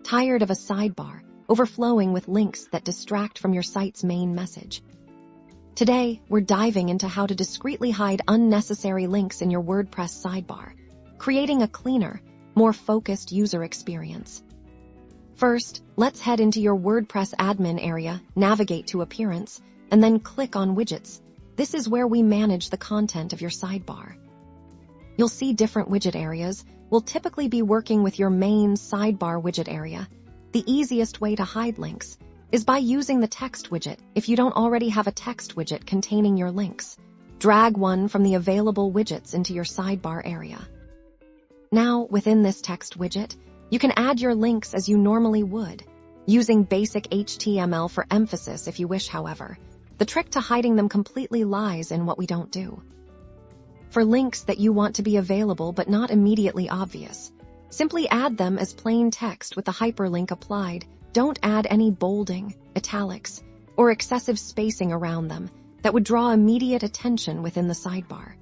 Tired of a sidebar overflowing with links that distract from your site's main message? Today, we're diving into how to discreetly hide unnecessary links in your WordPress sidebar, creating a cleaner, more focused user experience. First, let's head into your WordPress admin area, navigate to Appearance, and then click on Widgets. This is where we manage the content of your sidebar. You'll see different widget areas. We'll typically be working with your main sidebar widget area. The easiest way to hide links is by using the text widget if you don't already have a text widget containing your links. Drag one from the available widgets into your sidebar area. Now, within this text widget, you can add your links as you normally would, using basic HTML for emphasis if you wish, however. The trick to hiding them completely lies in what we don't do. For links that you want to be available but not immediately obvious, simply add them as plain text with the hyperlink applied. Don't add any bolding, italics, or excessive spacing around them that would draw immediate attention within the sidebar.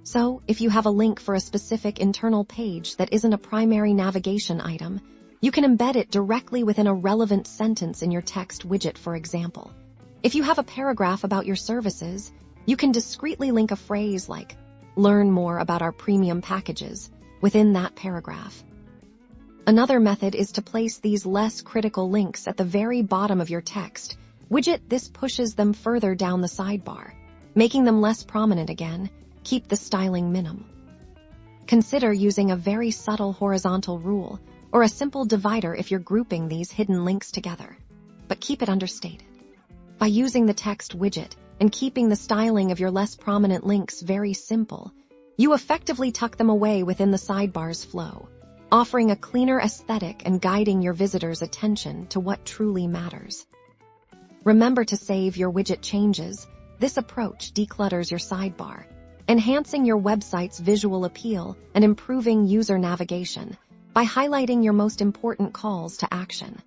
So, if you have a link for a specific internal page that isn't a primary navigation item, you can embed it directly within a relevant sentence in your text widget, for example. If you have a paragraph about your services, you can discreetly link a phrase like, "Learn more about our premium packages," within that paragraph. Another method is to place these less critical links at the very bottom of your text widget. This pushes them further down the sidebar, making them less prominent again. Keep the styling minimum. Consider using a very subtle horizontal rule or a simple divider if you're grouping these hidden links together, but keep it understated. By using the text widget and keeping the styling of your less prominent links very simple, you effectively tuck them away within the sidebar's flow, offering a cleaner aesthetic and guiding your visitors' attention to what truly matters. Remember to save your widget changes. This approach declutters your sidebar, enhancing your website's visual appeal and improving user navigation by highlighting your most important calls to action.